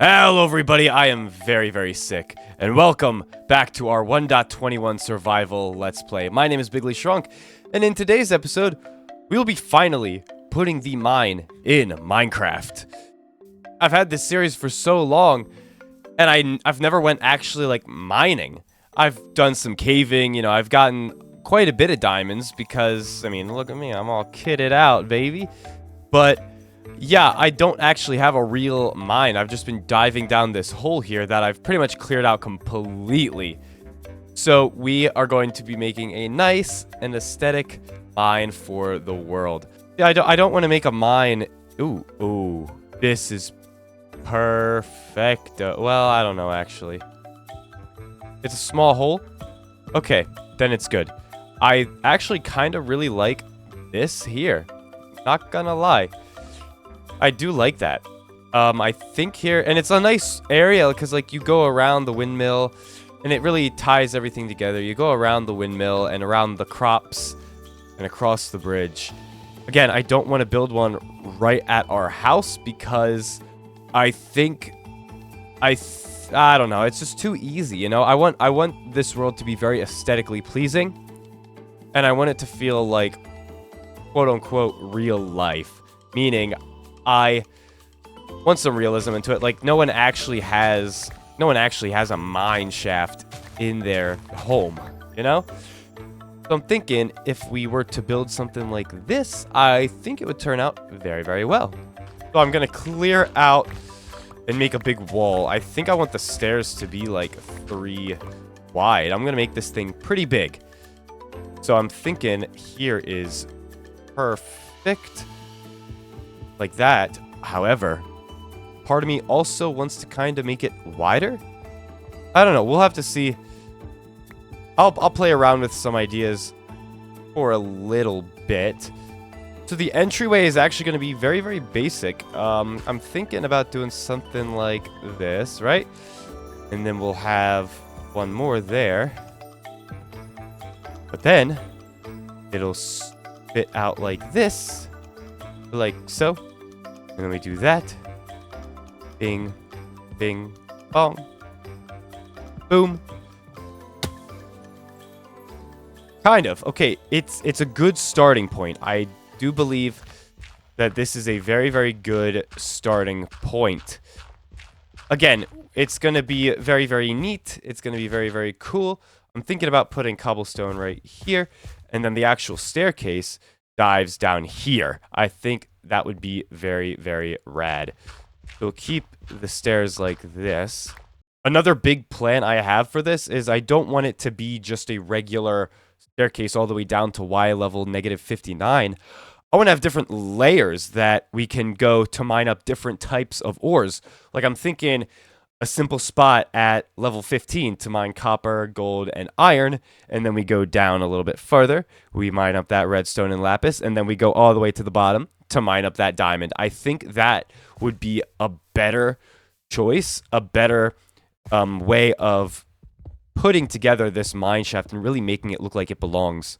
Hello everybody, I am very sick, and welcome back to our 1.21 survival let's play. My name is Bigly Shrunk, and in today's episode, we will be finally putting the mine in Minecraft. I've had this series for so long, and I've never went actually like mining. I've done some caving, you know, I've gotten quite a bit of diamonds because, I mean, look at me, I'm all kitted out, baby. But yeah, I don't actually have a real mine. I've just been diving down this hole here that I've pretty much cleared out completely. So we are going to be making a nice and aesthetic mine for the world. Yeah, I don't want to make a mine. Ooh, this is perfect. Well, I don't know actually. It's a small hole. Okay, then it's good. I actually kind of really like this here. Not gonna lie. I do like that. I think here, and it's a nice area because like you go around the windmill and it really ties everything together. You go around the windmill and around the crops and across the bridge. Again, I don't want to build one right at our house because I think I don't know, it's just too easy, you know? I want this world to be very aesthetically pleasing, and I want it to feel like quote unquote real life, meaning I want some realism into it. Like no one actually has a mine shaft in their home, you know? So I'm thinking if we were to build something like this, I think it would turn out very well. So I'm gonna clear out and make a big wall. I think I want the stairs to be like 3 wide. I'm gonna make this thing pretty big. So I'm thinking here is perfect. Like that. However, part of me also wants to kind of make it wider. I don't know. We'll have to see. I'll play around with some ideas for a little bit. So the entryway is actually going to be very basic. I'm thinking about doing something like this, right? And then we'll have one more there. But then it'll spit out like this. Like so. And then we do that. Bing, bing, bong. Boom. Kind of. Okay, it's a good starting point. I do believe that this is a very good starting point. Again, it's going to be very neat. It's going to be very cool. I'm thinking about putting cobblestone right here, and then the actual staircase dives down here. I think that would be very rad. So we'll keep the stairs like this. Another big plan I have for this is I don't want it to be just a regular staircase all the way down to Y level -59. I want to have different layers that we can go to mine up different types of ores. Like I'm thinking a simple spot at level 15 to mine copper, gold, and iron, and then we go down a little bit further. We mine up that redstone and lapis, and then we go all the way to the bottom to mine up that diamond. I think that would be a better choice, a better way of putting together this mine shaft and really making it look like it belongs.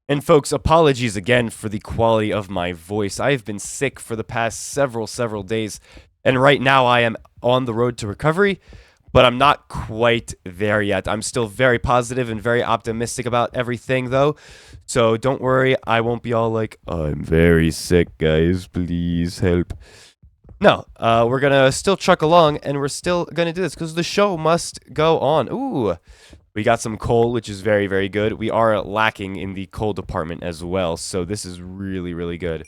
And folks, apologies again for the quality of my voice. I've been sick for the past several days, and right now I am on the road to recovery, but I'm not quite there yet. I'm still very positive and very optimistic about everything, though. So don't worry, I won't be all like, I'm very sick, guys, please help. No, we're gonna still truck along, and we're still gonna do this, because the show must go on. Ooh, we got some coal, which is very good. We are lacking in the coal department as well, so this is really good.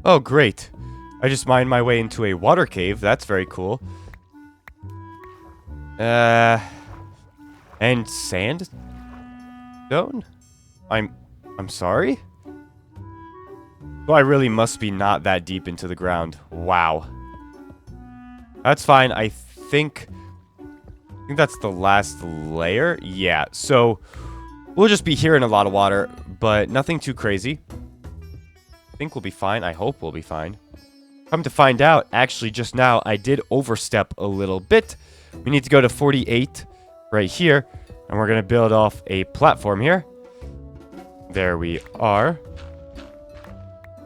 Oh, great. I just mined my way into a water cave. That's very cool. And sandstone? I'm sorry? So I really must be not that deep into the ground. Wow. That's fine. I think that's the last layer. Yeah, so we'll just be here in a lot of water, but nothing too crazy. I think we'll be fine. I hope we'll be fine. Come to find out, actually, just now, I did overstep a little bit. We need to go to 48 right here, and we're going to build off a platform here. There we are.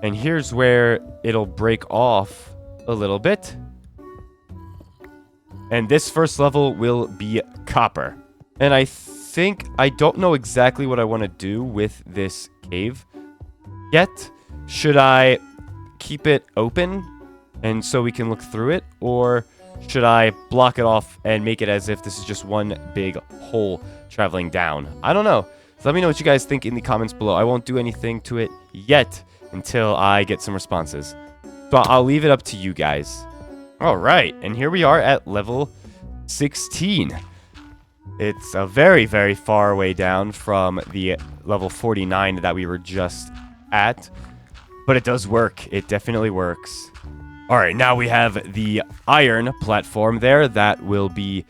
And here's where it'll break off a little bit. And this first level will be copper. And I don't know exactly what I want to do with this cave yet. Should I keep it open and so we can look through it? Or should I block it off and make it as if this is just one big hole traveling down? I don't know. So let me know what you guys think in the comments below. I won't do anything to it yet until I get some responses. So I'll leave it up to you guys. All right, and here we are at level 16. It's a very, very far way down from the level 49 that we were just at. But it does work. It definitely works. All right, now we have the iron platform there. That will be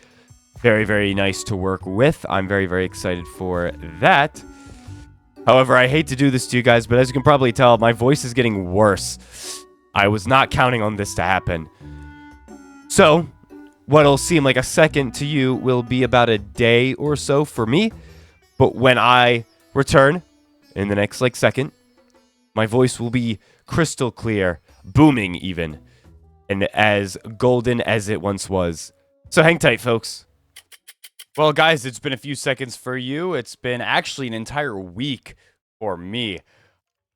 very, very nice to work with. I'm very, very excited for that. However, I hate to do this to you guys, but as you can probably tell, my voice is getting worse. I was not counting on this to happen. So, what'll seem like a second to you will be about a day or so for me. But when I return in the next, second, my voice will be crystal clear, booming even, and as golden as it once was. So hang tight, folks. Well, guys, it's been a few seconds for you. It's been actually an entire week for me.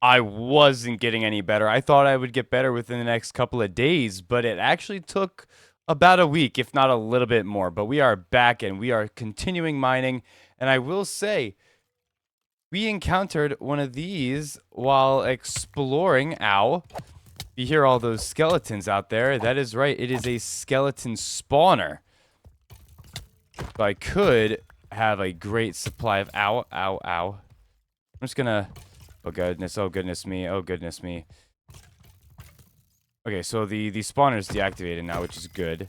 I wasn't getting any better. I thought I would get better within the next couple of days, but it actually took about a week, if not a little bit more. But we are back and we are continuing mining. And I will say, we encountered one of these while exploring. Ow. You hear all those skeletons out there. That is right. It is a skeleton spawner. So I could have a great supply of... Ow, ow, ow. I'm just gonna... Oh, goodness. Oh, goodness me. Oh, goodness me. Okay, so the spawner is deactivated now, which is good.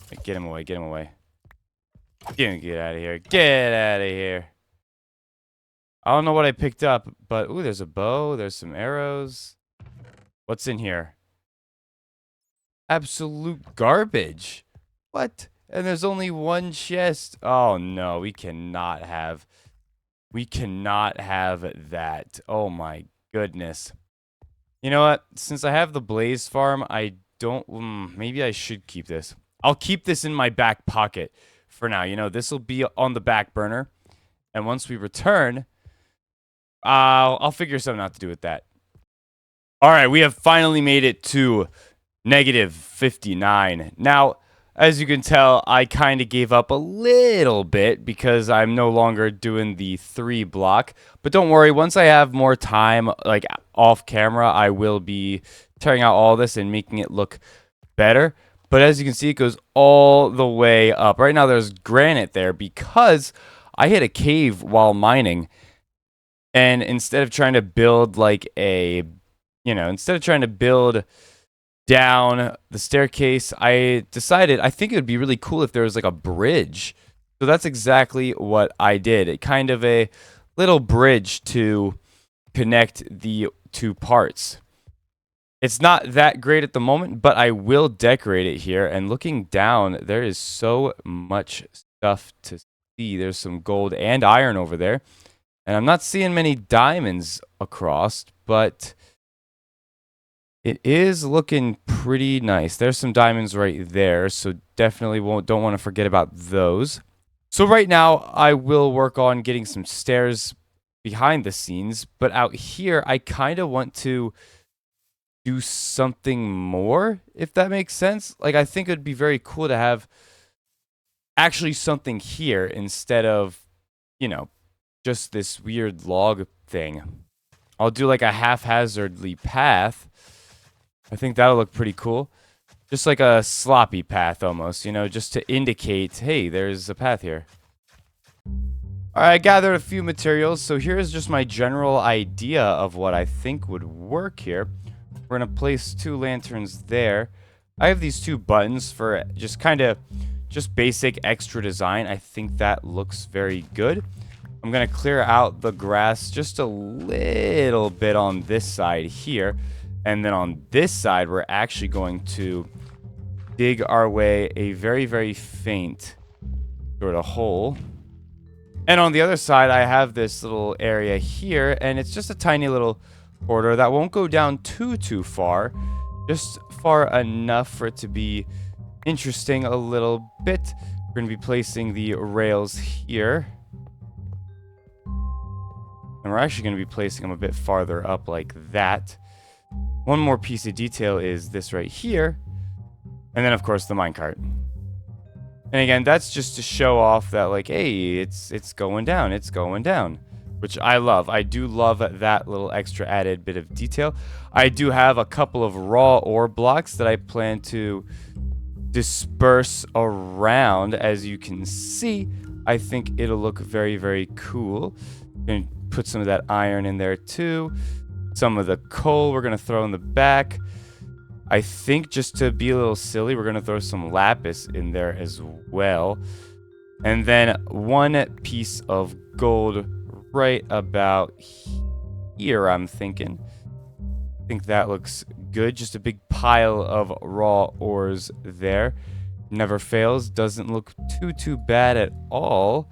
Wait, get him away. Get him away. Get out of here. Get out of here. I don't know what I picked up, but... Ooh, there's a bow. There's some arrows. What's in here? Absolute garbage. What? And there's only one chest. Oh, no. We cannot have that. Oh, my goodness. You know what? Since I have the blaze farm, I don't... maybe I should keep this. I'll keep this in my back pocket for now. You know, this will be on the back burner. And once we return, I'll figure something out to do with that. All right, we have finally made it to negative 59. Now, as you can tell, I kind of gave up a little bit because I'm no longer doing the 3 block. But don't worry, once I have more time, off camera, I will be tearing out all this and making it look better. But as you can see, it goes all the way up. Right now, there's granite there because I hit a cave while mining. And instead of trying to build instead of trying to build down the staircase, I decided I think it would be really cool if there was a bridge. So that's exactly what I did. It kind of a little bridge to connect the 2 parts. It's not that great at the moment, but I will decorate it here. And looking down, there is so much stuff to see. There's some gold and iron over there. And I'm not seeing many diamonds across, but it is looking pretty nice. There's some diamonds right there, so definitely don't want to forget about those. So right now, I will work on getting some stairs behind the scenes, but out here, I kind of want to do something more, if that makes sense. I think it would be very cool to have actually something here instead of, just this weird log thing. I'll do a haphazardly path. I think that'll look pretty cool. Just like a sloppy path almost, just to indicate, hey, there's a path here. All right, I gathered a few materials, so here's just my general idea of what I think would work here. We're gonna place 2 lanterns there. I have these 2 buttons for just basic extra design. I think that looks very good. I'm gonna clear out the grass just a little bit on this side here. And then on this side, we're actually going to dig our way a very, very faint sort of hole And on the other side, I have this little area here, and it's just a tiny little corridor that won't go down too far, just far enough for it to be interesting a little bit. We're going to be placing the rails here. And we're actually going to be placing them a bit farther up like that. One more piece of detail is this right here. And then, of course, the minecart. And again, that's just to show off that, like, hey, it's going down. It's going down. Which I love. I do love that little extra added bit of detail. I do have a couple of raw ore blocks that I plan to disperse around. As you can see, I think it'll look very, very cool. Gonna put some of that iron in there too. Some of the coal we're gonna throw in the back. I think just to be a little silly, we're gonna throw some lapis in there as well. And then one piece of gold right about here, I'm thinking. I think that looks good. Just a big pile of raw ores there. Never fails. Doesn't look too bad at all.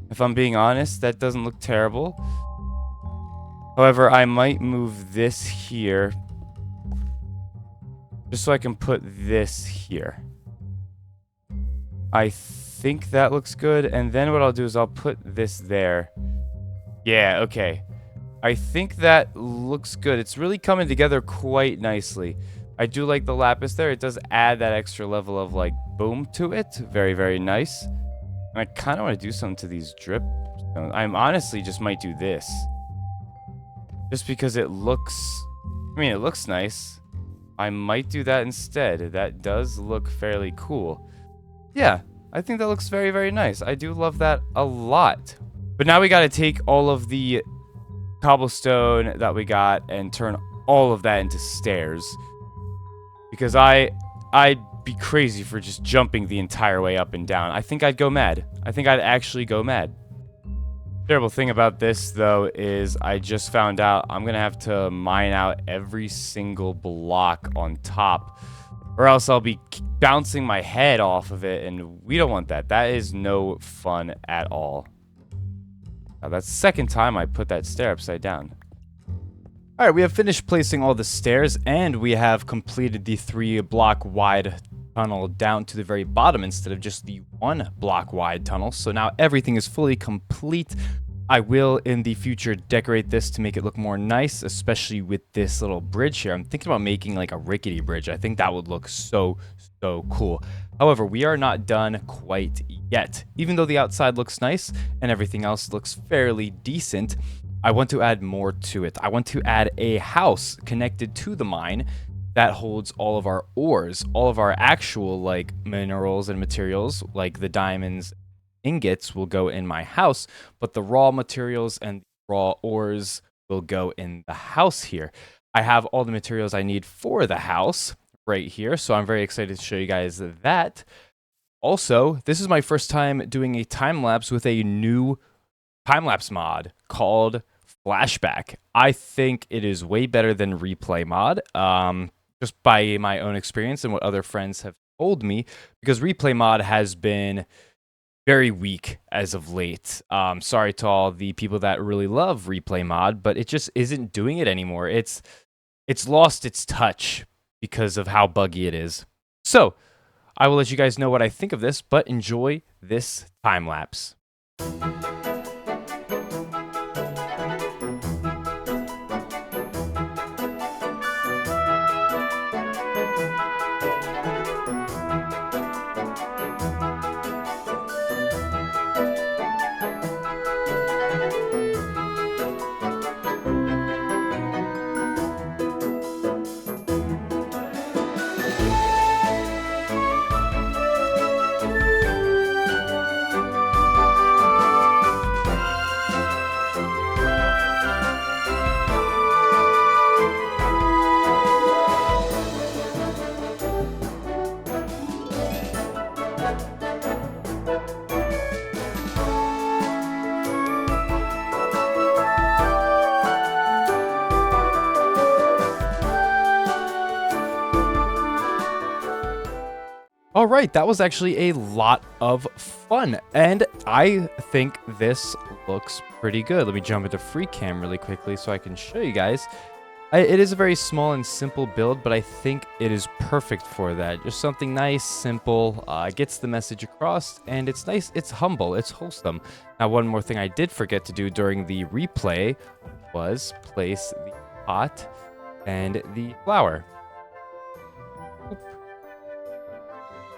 If I'm being honest, that doesn't look terrible. However, I might move this here just so I can put this here. I think that looks good. And then what I'll do is I'll put this there. Yeah, okay. I think that looks good. It's really coming together quite nicely. I do like the lapis there. It does add that extra level of, like, boom to it. Very, very nice. And I kind of want to do something to these drip. I'm honestly just might do this. Just because it looks... I mean, it looks nice. I might do that instead. That does look fairly cool. Yeah, I think that looks very, very nice. I do love that a lot. But now we got to take all of the cobblestone that we got and turn all of that into stairs. Because I'd be crazy for just jumping the entire way up and down. I think I'd go mad. I think I'd actually go mad. Terrible thing about this, though, is I just found out I'm going to have to mine out every single block on top, or else I'll be bouncing my head off of it, and we don't want that. That is no fun at all. Now, that's the second time I put that stair upside down. All right, we have finished placing all the stairs, and we have completed the 3-block wide tunnel down to the very bottom instead of just the 1-block wide tunnel. So now everything is fully complete. I will in the future decorate this to make it look more nice, especially with this little bridge here. I'm thinking about making like a rickety bridge. I think that would look so cool. However, we are not done quite yet. Even though the outside looks nice and everything else looks fairly decent, I want to add more to it. I want to add a house connected to the mine that holds all of our ores, all of our actual like minerals and materials, like the diamonds, ingots will go in my house, but the raw materials and raw ores will go in the house here. I have all the materials I need for the house right here, so I'm very excited to show you guys that. Also, this is my first time doing a time lapse with a new time lapse mod called Flashback. I think it is way better than replay mod. Just by my own experience and what other friends have told me, because replay mod has been very weak as of late. Sorry to all the people that really love replay mod, but it just isn't doing it anymore. It's lost its touch because of how buggy it is. So I will let you guys know what I think of this, but enjoy this time lapse. All right, that was actually a lot of fun, and I think this looks pretty good. Let me jump into free cam really quickly so I can show you guys. It is a very small and simple build, but I think it is perfect for that. Just something nice, simple, gets the message across, and it's nice, it's humble, it's wholesome. Now, one more thing I did forget to do during the replay was place the pot and the flower.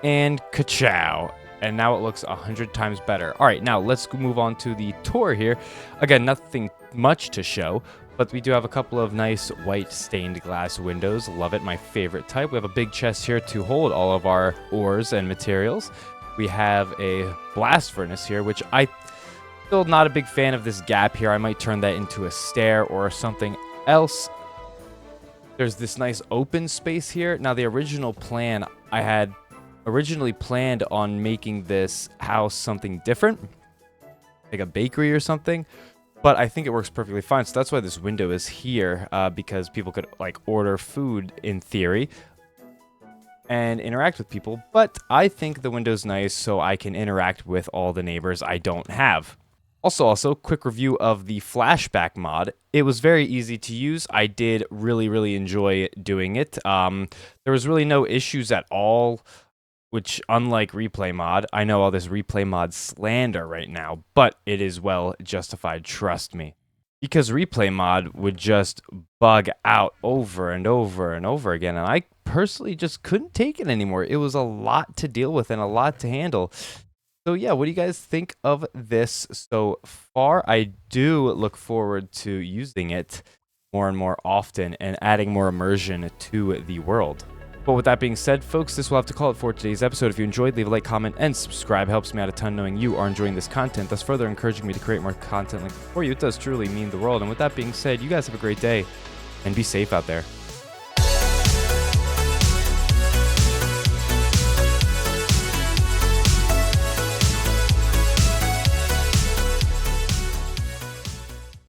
And ka-chow. And now it looks 100 times better. All right, now let's move on to the tour here. Again, nothing much to show, but we do have a couple of nice white stained glass windows. Love it, my favorite type. We have a big chest here to hold all of our ores and materials. We have a blast furnace here, which I still not a big fan of this gap here. I might turn that into a stair or something else. There's this nice open space here. Now, the original plan, I had originally planned on making this house something different, like a bakery or something, but I think it works perfectly fine. So that's why this window is here, because people could like order food in theory and interact with people. But I think the window's nice so I can interact with all the neighbors I don't have. Also, quick review of the flashback mod. It was very easy to use. I did really enjoy doing it. There was really no issues at all, which, unlike replay mod, I know all this replay mod slander right now, but it is well justified, trust me. Because replay mod would just bug out over and over and over again, and I personally just couldn't take it anymore. It was a lot to deal with and a lot to handle. So yeah, what do you guys think of this so far? I do look forward to using it more and more often and adding more immersion to the world. But with that being said, folks, this will have to call it for today's episode. If you enjoyed, leave a like, comment, and subscribe. It helps me out a ton knowing you are enjoying this content, thus further encouraging me to create more content like for you. It does truly mean the world. And with that being said, you guys have a great day and be safe out there.